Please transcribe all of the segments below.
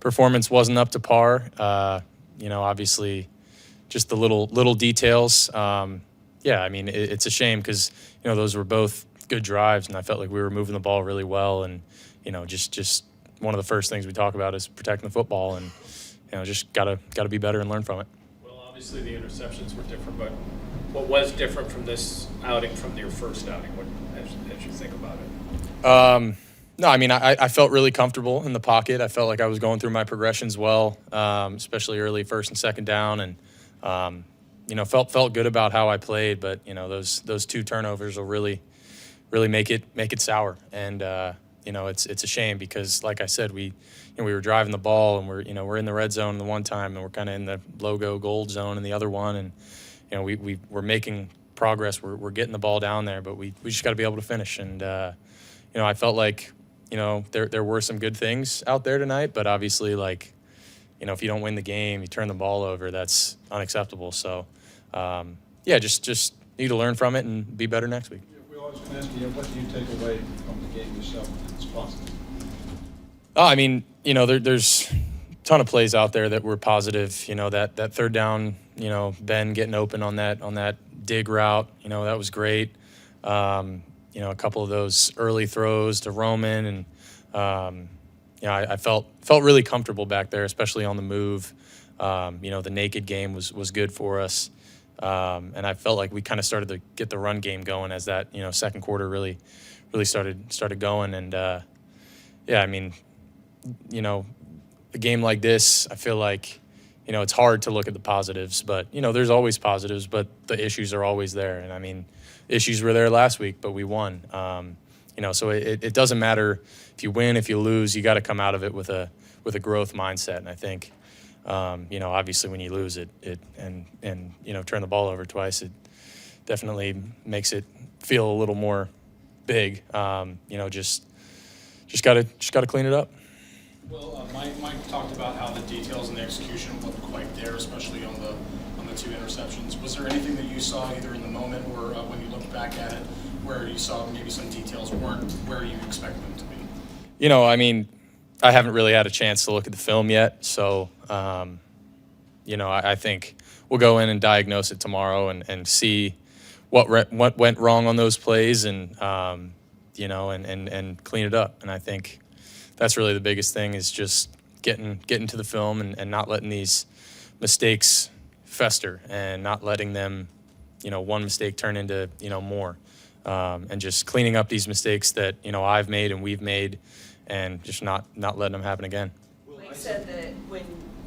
performance wasn't up to par. Obviously, just the little details. I mean, it's a shame because those were both good drives, and I felt like we were moving the ball really well. And just one of the first things we talk about is protecting the football, and just gotta be better and learn from it. Well, obviously the interceptions were different, but what was different from this outing from your first outing? What as you think about it? No, I mean, I felt really comfortable in the pocket. I felt like I was going through my progressions well, especially early first and second down, and felt good about how I played. But those 2 turnovers will really make it sour. And it's a shame because, like I said, we were driving the ball, and we're in the red zone the one time, and we're kind of in the logo gold zone in the other one, and we're making progress. We're getting the ball down there, but we just got to be able to finish. And I felt like there were some good things out there tonight, but obviously, if you don't win the game, you turn the ball over, that's unacceptable. So, just need to learn from it and be better next week. We always going to ask you, what do you take away from the game yourself that's positive? I mean, there's a ton of plays out there that were positive. That third down, Ben getting open on that dig route, that was great. A couple of those early throws to Roman, and I felt really comfortable back there, especially on the move. The naked game was good for us, and I felt like we kind of started to get the run game going as that second quarter really started going. And I mean, a game like this, I feel like it's hard to look at the positives, but there's always positives, but the issues are always there. And I mean, issues were there last week, but we won. So it doesn't matter if you win, if you lose, you got to come out of it with a growth mindset. And I think, obviously when you lose and turn the ball over twice, it definitely makes it feel a little more big. Just got to clean it up. Well, Mike talked about how the details and the execution weren't quite there, especially on the 2 interceptions. Was there anything that you saw either in the moment or when you looked back at it where you saw maybe some details weren't where you expected them to be? I mean, I haven't really had a chance to look at the film yet, so I think we'll go in and diagnose it tomorrow and see what went wrong on those plays, and and clean it up. And I think that's really the biggest thing, is just getting to the film and not letting these mistakes fester, and not letting them, one mistake turn into, more, and just cleaning up these mistakes that, I've made and we've made, and just not letting them happen again. Mike said that when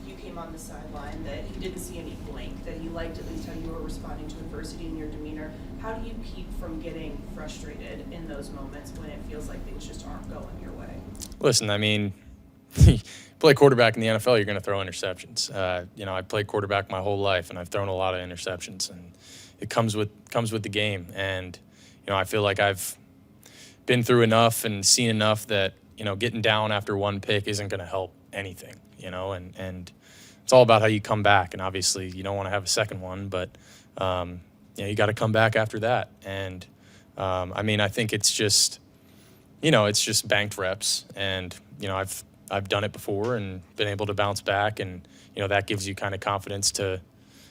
you came on the sideline that he didn't see any blank, that he liked at least how you were responding to adversity in your demeanor. How do you keep from getting frustrated in those moments when it feels like things just aren't going your way? Listen, I mean, you play quarterback in the NFL, you're going to throw interceptions. I played quarterback my whole life, and I've thrown a lot of interceptions, and it comes with the game. And I feel like I've been through enough and seen enough that getting down after one pick isn't going to help anything. And it's all about how you come back. And obviously, you don't want to have a second one, but you got to come back after that. And I mean, I think it's just banked reps, and I've done it before and been able to bounce back, and that gives you kind of confidence to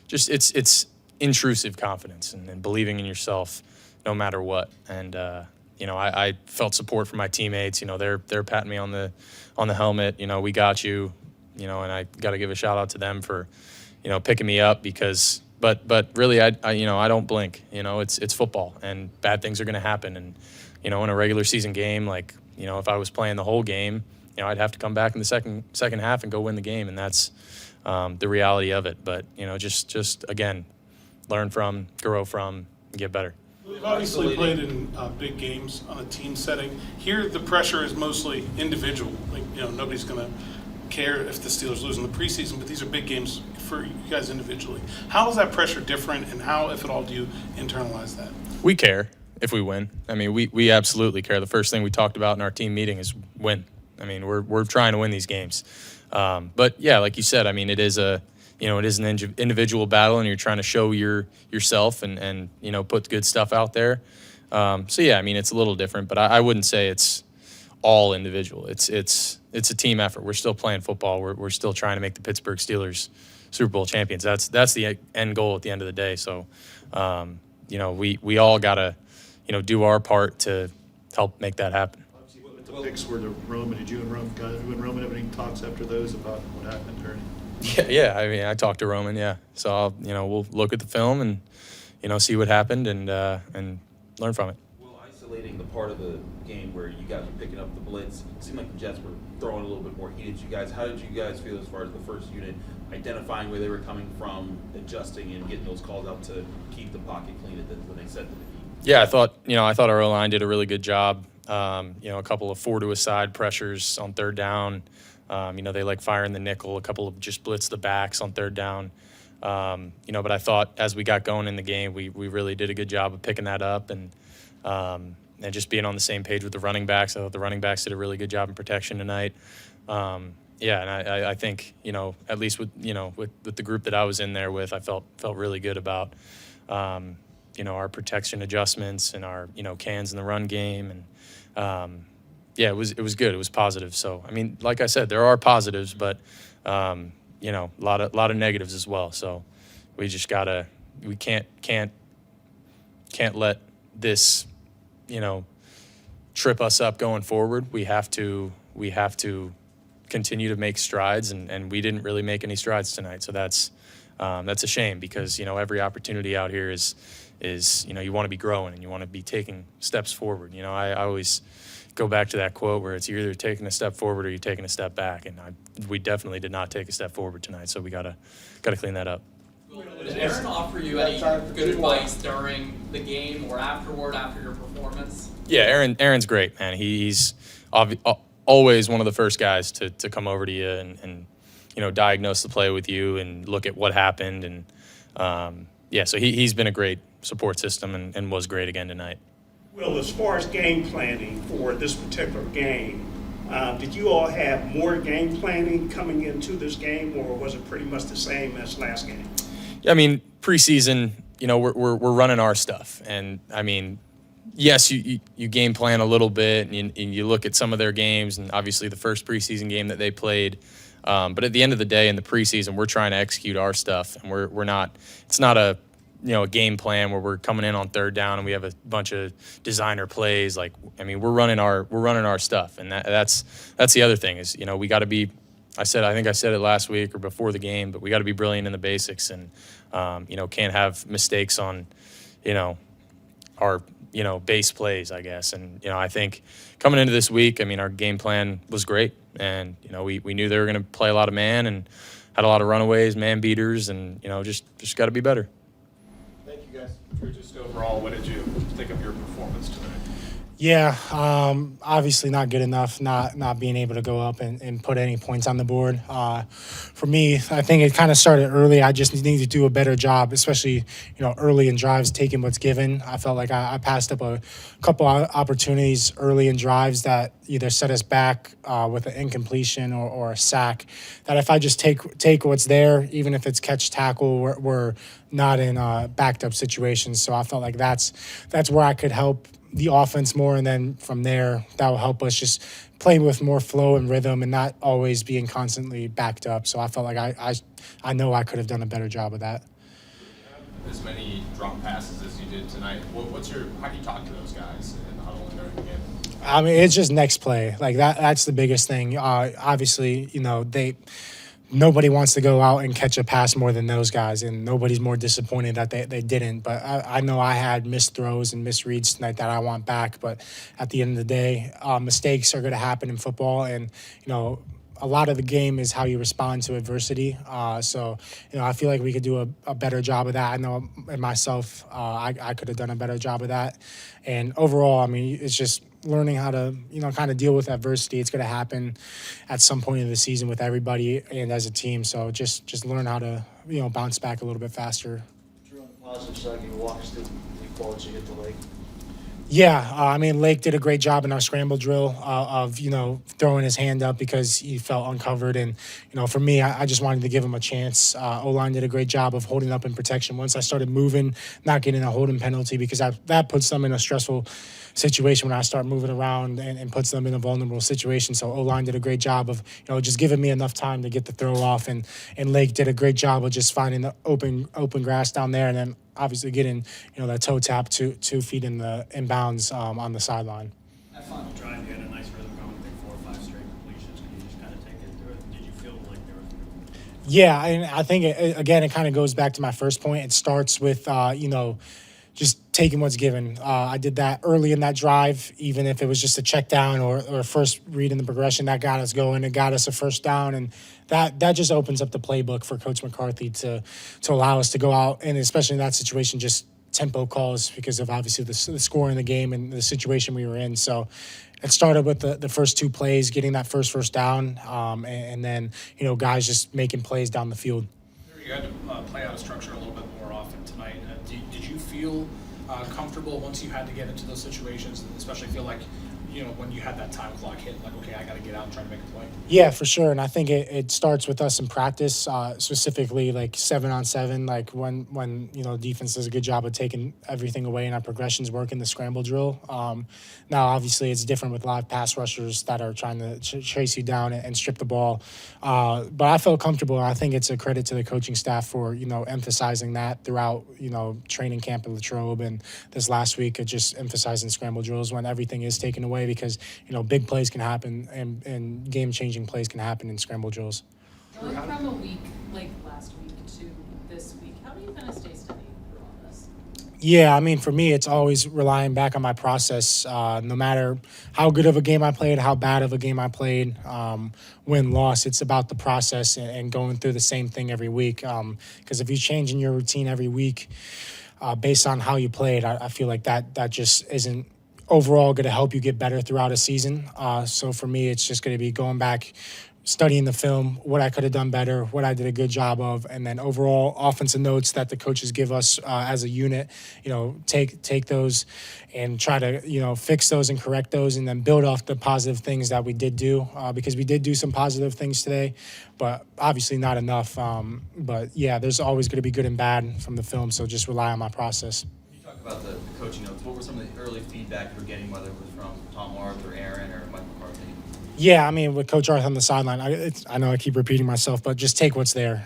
just it's intrusive confidence and believing in yourself no matter what. And I felt support from my teammates. They're patting me on the helmet. We got you. And I got to give a shout out to them for picking me up, because but really I don't blink. It's football, and bad things are going to happen. And in a regular season game, if I was playing the whole game, I'd have to come back in the second half and go win the game, and that's the reality of it. But just again, learn from, grow from, and get better. You've obviously played in big games on a team setting. Here, the pressure is mostly individual. Nobody's going to care if the Steelers lose in the preseason, but these are big games for you guys individually. How is that pressure different, and how, if at all, do you internalize that? We care if we win. I mean, we absolutely care. The first thing we talked about in our team meeting is win. I mean, we're trying to win these games. But yeah, like you said, I mean, it is an individual battle, and you're trying to show yourself and put good stuff out there. So yeah, I mean, it's a little different, but I wouldn't say it's all individual. It's a team effort. We're still playing football. We're still trying to make the Pittsburgh Steelers Super Bowl champions. That's the end goal at the end of the day. So, we all gotta, do our part to help make that happen. With the picks were to Roman, did you and Roman have any talks after those about what happened or anything? Yeah. I mean, I talked to Roman. Yeah. So we'll look at the film and see what happened and learn from it. Isolating the part of the game where you guys were picking up the blitz, it seemed like the Jets were throwing a little bit more heat at you guys. How did you guys feel as far as the first unit identifying where they were coming from, adjusting and getting those calls out to keep the pocket clean when they set the heat? Yeah, I thought our O-line did a really good job. A couple of 4-to-a-side pressures on third down. They like firing the nickel, a couple of just blitz the backs on third down. But I thought as we got going in the game, we really did a good job of picking that up and just being on the same page with the running backs. I thought the running backs did a really good job in protection tonight. And I think, at least with the group that I was in there with, I felt really good about, our protection adjustments and our, cans in the run game. And, it was good. It was positive. So, I mean, like I said, there are positives, but, a lot of negatives as well. So we just we can't let this, trip us up going forward. We have to continue to make strides, and we didn't really make any strides tonight. So that's a shame because, every opportunity out here is you want to be growing and you want to be taking steps forward. I always go back to that quote where it's you're either taking a step forward or you're taking a step back, and we definitely did not take a step forward tonight. So we gotta clean that up. Did Aaron offer you any good advice during the game or afterward after your performance? Yeah, Aaron's great, man. He's always one of the first guys to come over to you and diagnose the play with you and look at what happened. And so he's been a great support system and was great again tonight. Well, as far as game planning for this particular game, did you all have more game planning coming into this game, or was it pretty much the same as last game? Yeah, I mean, preseason, we're running our stuff. And, I mean, yes, you game plan a little bit, and you look at some of their games, and obviously the first preseason game that they played. But at the end of the day, in the preseason, we're trying to execute our stuff, and we're not – it's not a game plan where we're coming in on third down and we have a bunch of designer plays. Like, I mean, we're running our stuff, and that's the other thing is, we got to be – I think I said it last week or before the game, but we got to be brilliant in the basics and, can't have mistakes on, our, base plays, I guess. And, I think coming into this week, I mean, our game plan was great. And, we knew they were going to play a lot of man and had a lot of runaways, man beaters, and, just got to be better. Thank you, guys. Drew, just overall, what did you think of your performance tonight? Yeah, obviously not good enough, not being able to go up and put any points on the board. For me, I think it kind of started early. I just need to do a better job, especially, early in drives, taking what's given. I felt like I passed up a couple opportunities early in drives that either set us back with an incompletion or a sack, that if I just take what's there, even if it's catch tackle, we're not in backed up situations. So I felt like that's where I could help the offense more, and then from there, that will help us just play with more flow and rhythm and not always being constantly backed up. So I felt like I know I could have done a better job of that. As many drop passes as you did tonight, how do you talk to those guys in the huddle during the game? I mean, it's just next play. Like that's the biggest thing. Obviously, nobody wants to go out and catch a pass more than those guys, and nobody's more disappointed that they didn't. But I know I had missed throws and misreads tonight that I want back. But at the end of the day, mistakes are going to happen in football, and a lot of the game is how you respond to adversity. So I feel like we could do a better job of that. I know myself, I could have done a better job of that. And overall, I mean, it's just learning how to, kind of deal with adversity. It's going to happen at some point in the season with everybody and as a team. So just learn how to, bounce back a little bit faster. Drew, on the positive side, can you walk us through the quality you hit the leg? Yeah, I mean, Lake did a great job in our scramble drill of, throwing his hand up because he felt uncovered. And, for me, I just wanted to give him a chance. O-line did a great job of holding up in protection. Once I started moving, not getting a holding penalty, because that puts them in a stressful situation when I start moving around and puts them in a vulnerable situation. So O-line did a great job of, just giving me enough time to get the throw off. And Lake did a great job of just finding the open grass down there, and then obviously getting, that toe tap 2 feet in bounds on the sideline. That final drive, you had a nice rhythm going, I think 4 or 5 straight completions. Can you just kind of take it through it? Did you feel like there was? Yeah, and I think, it kind of goes back to my first point. It starts with, just taking what's given. I did that early in that drive, even if it was just a check down or a first read in the progression, that got us going. It got us a first down, and that just opens up the playbook for Coach McCarthy to allow us to go out, and especially in that situation, just tempo calls because of obviously the score in the game and the situation we were in. So it started with the first 2 plays, getting that first down, and then, guys just making plays down the field. You had to play out of structure a little bit more often tonight. Did you feel comfortable once you had to get into those situations, and especially feel like, when you had that time clock hit, like, okay, I got to get out and try to make a play? Yeah, for sure. And I think it starts with us in practice, specifically like 7-on-7, like when defense does a good job of taking everything away and our progressions work in the scramble drill. Now, obviously, it's different with live pass rushers that are trying to chase you down and strip the ball. But I felt comfortable. I think it's a credit to the coaching staff for, emphasizing that throughout, training camp in Latrobe and this last week of just emphasizing scramble drills when everything is taken away, because, big plays can happen and game-changing plays can happen in scramble drills. Going from a week like last week to this week, how do you kind of stay steady through all this? Yeah, I mean, for me, it's always relying back on my process. No matter how good of a game I played, how bad of a game I played, win, loss, it's about the process and going through the same thing every week. Because if you're changing your routine every week based on how you played, I feel like that just isn't overall going to help you get better throughout a season. So for me, it's just going to be going back, studying the film, what I could have done better, what I did a good job of, and then overall offensive notes that the coaches give us as a unit, take those and try to, fix those and correct those, and then build off the positive things that we did do, because we did do some positive things today, but obviously not enough. But yeah, there's always going to be good and bad from the film, so just rely on my process. About the coaching notes, what were some of the early feedback you were getting, whether it was from Tom Arth or Aaron or Mike McCarthy? Yeah, I mean, with Coach Arth on the sideline, I know I keep repeating myself, but just take what's there,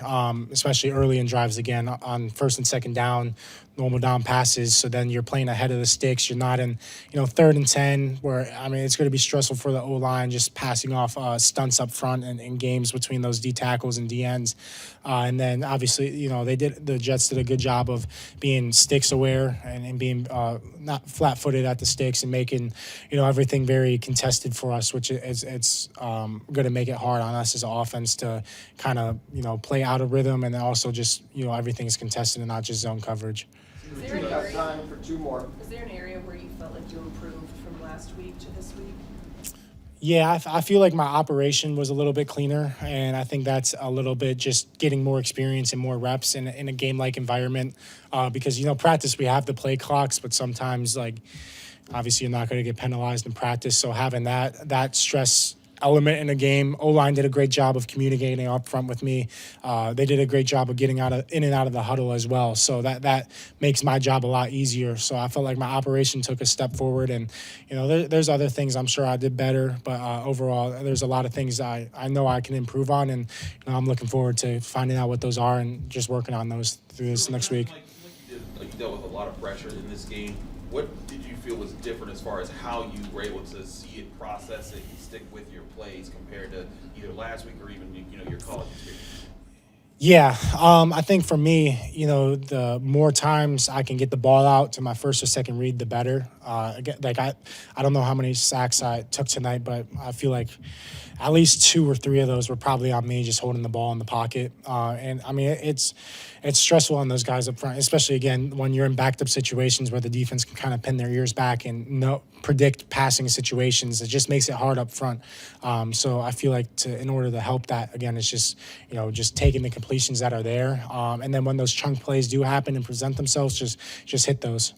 especially early in drives again on first and second down, normal down passes. So then you're playing ahead of the sticks. You're not in, 3rd and 10 where, I mean, it's going to be stressful for the O-line just passing off stunts up front and in games between those D tackles and D ends. And then obviously, the Jets did a good job of being sticks aware and being not flat footed at the sticks and making, everything very contested for us, which it's going to make it hard on us as an offense to kind of, play out of rhythm, and then also just, everything is contested and not just zone coverage. Is there an area, time for 2 more. Is there an area where you felt like you improved from last week to this week? Yeah, I feel like my operation was a little bit cleaner, and I think that's a little bit just getting more experience and more reps in a game-like environment, because, practice, we have the play clocks, but sometimes, obviously you're not going to get penalized in practice, so having that stress element in a game. O-line did a great job of communicating up front with me. They did a great job of getting in and out of the huddle as well. So that makes my job a lot easier. So I felt like my operation took a step forward, and there's other things I'm sure I did better, but overall there's a lot of things I know I can improve on, and I'm looking forward to finding out what those are and just working on those through this next week. Like you dealt with a lot of pressure in this game. What did you feel was different as far as how you were able to see it, process it, and stick with your plays compared to either last week or even your college experience? Yeah, I think for me, the more times I can get the ball out to my first or second read, the better. Again, I don't know how many sacks I took tonight, but I feel like at least 2 or 3 of those were probably on me, just holding the ball in the pocket. And I mean, it's stressful on those guys up front, especially again when you're in backed up situations where the defense can kind of pin their ears back and predict passing situations. It just makes it hard up front. So I feel like in order to help that, again, it's just just taking the completions that are there, and then when those chunk plays do happen and present themselves, just hit those.